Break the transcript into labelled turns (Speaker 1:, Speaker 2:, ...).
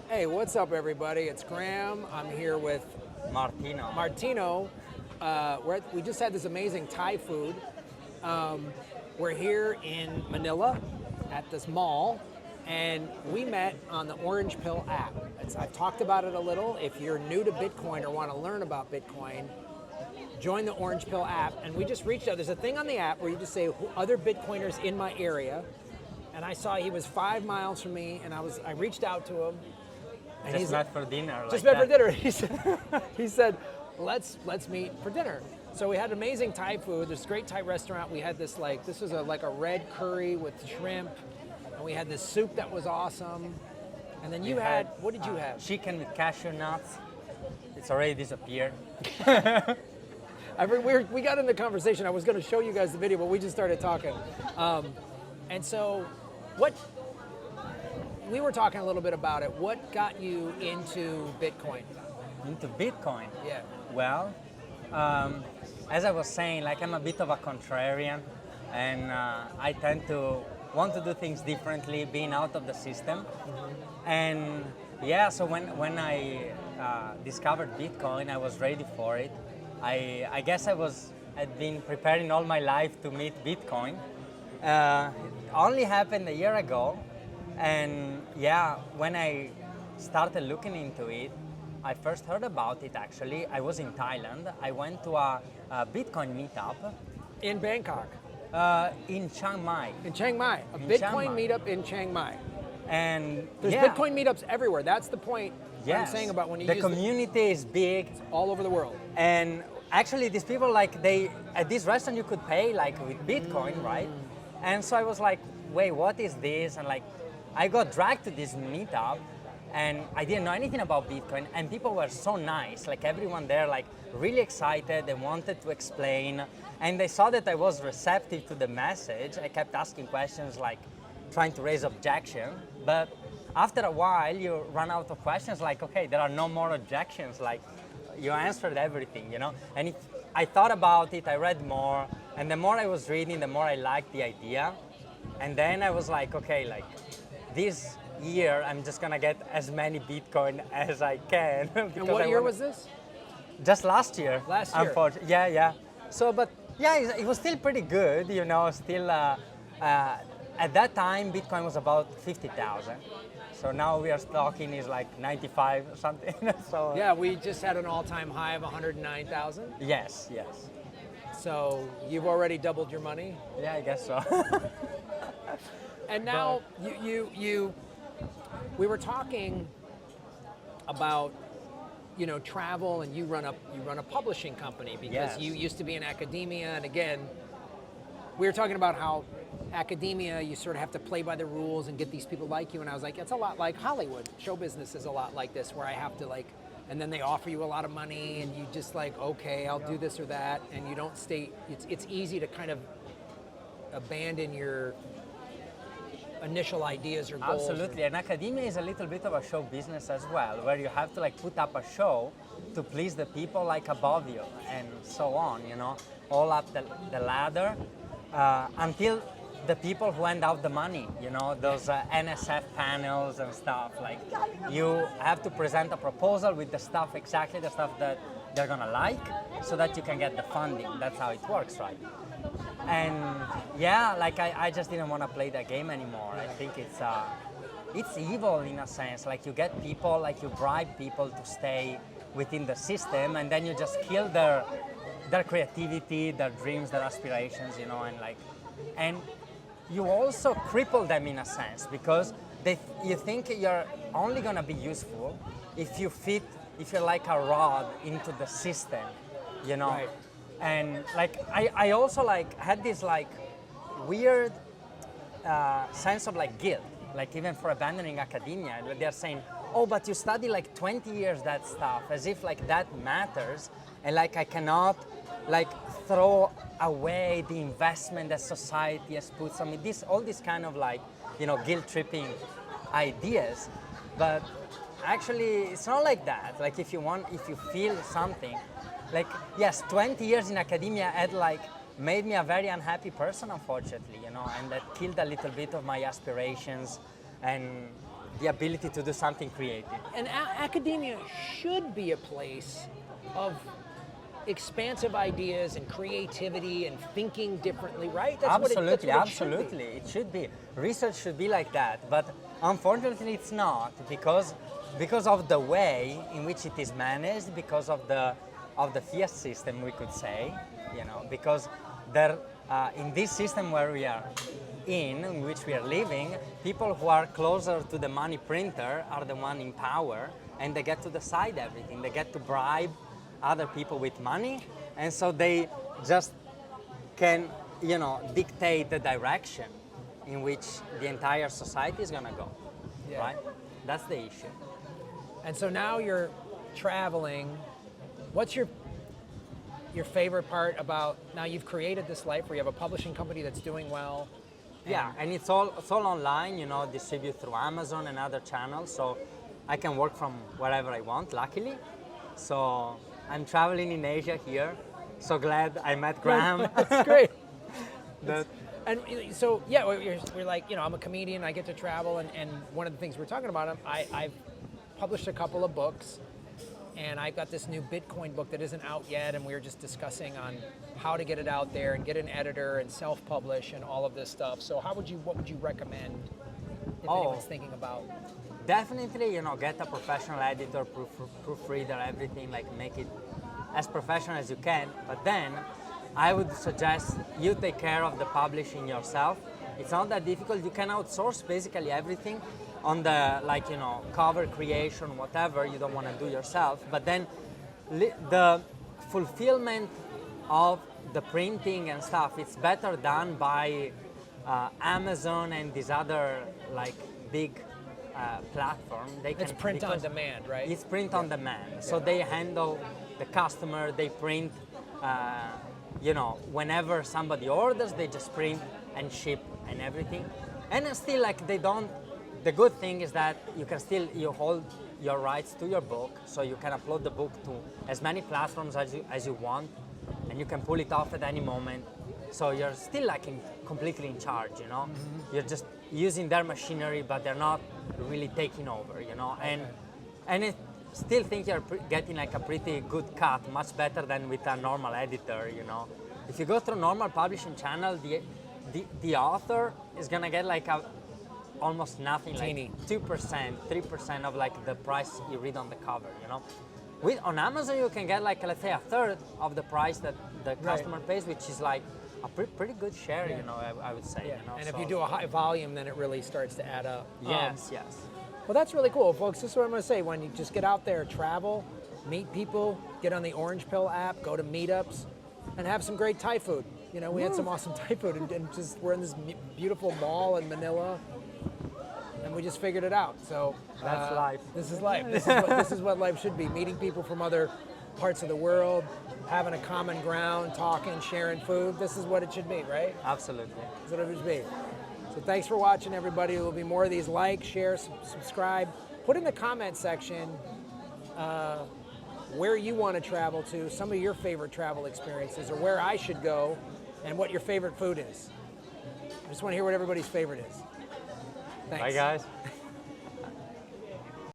Speaker 1: Hey, what's up, everybody? It's Graham. I'm here with
Speaker 2: Martino.
Speaker 1: Martino. We just had this amazing Thai food. We're here in Manila at this mall, and we met on the Orange Pill app. I've talked about it a little. If you're new to Bitcoin or want to learn about Bitcoin, join the Orange Pill app. And we just reached out. There's a thing on the app where you just say other Bitcoiners in my area. And I saw he was 5 miles from me, and I reached out to him. And
Speaker 2: Just met for dinner.
Speaker 1: Just
Speaker 2: like
Speaker 1: met for
Speaker 2: that.
Speaker 1: dinner. He said, let's meet for dinner. So we had amazing Thai food. This great Thai restaurant. We had this was a red curry with shrimp, and we had this soup that was awesome. And then you had what did you have?
Speaker 2: Chicken with cashew nuts. It's already disappeared.
Speaker 1: We got in the conversation. I was going to show you guys the video, but we just started talking. And so, we were talking a little bit about it. What got you into Bitcoin?
Speaker 2: Into Bitcoin.
Speaker 1: Yeah.
Speaker 2: Well, as I was saying, like I'm a bit of a contrarian, and I tend to want to do things differently, being out of the system. Mm-hmm. And yeah, so when I discovered Bitcoin, I was ready for it. I guess I'd been preparing all my life to meet Bitcoin. It only happened a year ago, and yeah, when I started looking into it, I first heard about it actually. I was in Thailand. I went to a Bitcoin meetup.
Speaker 1: In Bangkok.
Speaker 2: In Chiang Mai.
Speaker 1: In Chiang Mai. A
Speaker 2: In
Speaker 1: Bitcoin
Speaker 2: Chiang Mai.
Speaker 1: meetup in Chiang Mai.
Speaker 2: And
Speaker 1: There's
Speaker 2: yeah,
Speaker 1: Bitcoin meetups everywhere. That's the point I'm
Speaker 2: yes,
Speaker 1: saying about when you
Speaker 2: the
Speaker 1: use
Speaker 2: community is big,
Speaker 1: all over the world.
Speaker 2: and actually these people at this restaurant you could pay like with Bitcoin, right? And so I was like, wait, what is this? And like, I got dragged to this meetup, and I didn't know anything about Bitcoin, and people were so nice. Like everyone there, like really excited. They wanted to explain, and they saw that I was receptive to the message. I kept asking questions, like trying to raise objection. But after a while, you run out of questions. Like, okay, there are no more objections. Like, you answered everything, you know. And I thought about it. I read more, and the more I was reading, the more I liked the idea. And then I was like, okay, like this year I'm just gonna get as many Bitcoin as I can.
Speaker 1: And what year was this?
Speaker 2: Just last year.
Speaker 1: Last year.
Speaker 2: Unfortunately, yeah. So, but yeah, it was still pretty good, you know. Still, at that time, Bitcoin was about 50,000. So now we are talking is like 95 or something. So
Speaker 1: Yeah, we just had an all-time high of 109,000.
Speaker 2: yes.
Speaker 1: So you've already doubled your money.
Speaker 2: Yeah, I guess so.
Speaker 1: And now we were talking about travel, and you run a publishing company because
Speaker 2: Yes.
Speaker 1: you used to be in academia, and again we were talking about how academia you sort of have to play by the rules and get these people like you, and I was like, it's a lot like Hollywood. Show business is a lot like this, where I have to like, and then they offer you a lot of money and you just like, okay, I'll do this or that, and you don't stay. It's easy to kind of abandon your initial ideas or goals.
Speaker 2: Absolutely, and academia is a little bit of a show business as well, where you have to like put up a show to please the people like above you and so on, you know, all up the ladder until the people who hand out the money, you know, those NSF panels and stuff. Like, you have to present a proposal with exactly the stuff that they're gonna like, so that you can get the funding. That's how it works, right? And yeah, like I just didn't want to play that game anymore. I think it's evil in a sense. Like, you get people, like you bribe people to stay within the system, and then you just kill their creativity, their dreams, their aspirations, you know, and you also cripple them in a sense, because you think you're only gonna be useful if you're like a rod into the system, you know.
Speaker 1: Right.
Speaker 2: And like I also like had this like weird sense of like guilt, like even for abandoning academia. They're saying, oh, but you study like 20 years that stuff, as if like that matters, and like I cannot like throw away the investment that society has put on me. All this kind of like, you know, guilt tripping ideas. But actually it's not like that. Like, if you feel something, like, yes, 20 years in academia had like made me a very unhappy person, unfortunately, you know, and that killed a little bit of my aspirations. And the ability to do something creative.
Speaker 1: And academia should be a place of expansive ideas and creativity and thinking differently, right?
Speaker 2: Absolutely,
Speaker 1: that's what
Speaker 2: absolutely. It should be. Research should be like that, but unfortunately it's not because of the way in which it is managed, because of the fiat system, we could say, because there in this system where we are in which we are living, people who are closer to the money printer are the one in power, and they get to decide everything. They get to bribe other people with money, and so they just can, dictate the direction in which the entire society is gonna go, right? That's the issue.
Speaker 1: And so now you're traveling. What's your favorite part about, now you've created this life where you have a publishing company that's doing well?
Speaker 2: Yeah, and it's all online, distribute through Amazon and other channels, so I can work from wherever I want, luckily. So I'm traveling in Asia here. So glad I met Graham.
Speaker 1: That's great. And so, yeah, we're like, I'm a comedian, I get to travel, and one of the things we're talking about, I've published a couple of books, and I've got this new Bitcoin book that isn't out yet, and we were just discussing on how to get it out there and get an editor and self-publish and all of this stuff. So what would you recommend if anyone's thinking about?
Speaker 2: Definitely, get a professional editor, proofreader, everything, like make it as professional as you can. But then I would suggest you take care of the publishing yourself. It's not that difficult. You can outsource basically everything on the, cover creation, whatever you don't want to do yourself. But then the fulfillment of the printing and stuff, it's better done by Amazon and these other big platform.
Speaker 1: It's print on demand, right?
Speaker 2: It's print on demand. So they handle the customer, they print, whenever somebody orders, they just print and ship and everything. And still, the good thing is that you hold your rights to your book, so you can upload the book to as many platforms as you want, and you can pull it off at any moment. So you're still completely in charge, Mm-hmm. You're just using their machinery, but they're not really taking over, And I still think you're getting a pretty good cut, much better than with a normal editor, If you go through normal publishing channel, the author is gonna get almost nothing,
Speaker 1: Teeny.
Speaker 2: 2%, 3% of the price you read on the cover, On Amazon you can get let's say a third of the price that the customer pays, which is a pretty good share, I would say.
Speaker 1: Yeah. And if you do a high volume, then it really starts to add up.
Speaker 2: Yes.
Speaker 1: Well, that's really cool, folks. This is what I'm going to say. When you just get out there, travel, meet people, get on the Orange Pill app, go to meetups, and have some great Thai food. We had some awesome Thai food, and just we're in this beautiful mall in Manila, and we just figured it out. So
Speaker 2: that's life.
Speaker 1: This is life. This is what life should be: meeting people from other parts of the world, having a common ground, talking, sharing food. This is what it should be, right?
Speaker 2: Absolutely.
Speaker 1: This is what it should be. So thanks for watching, everybody. There will be more of these. Like, share, subscribe. Put in the comment section where you want to travel to, some of your favorite travel experiences, or where I should go, and what your favorite food is. I just want to hear what everybody's favorite is. Thanks.
Speaker 2: Bye, guys.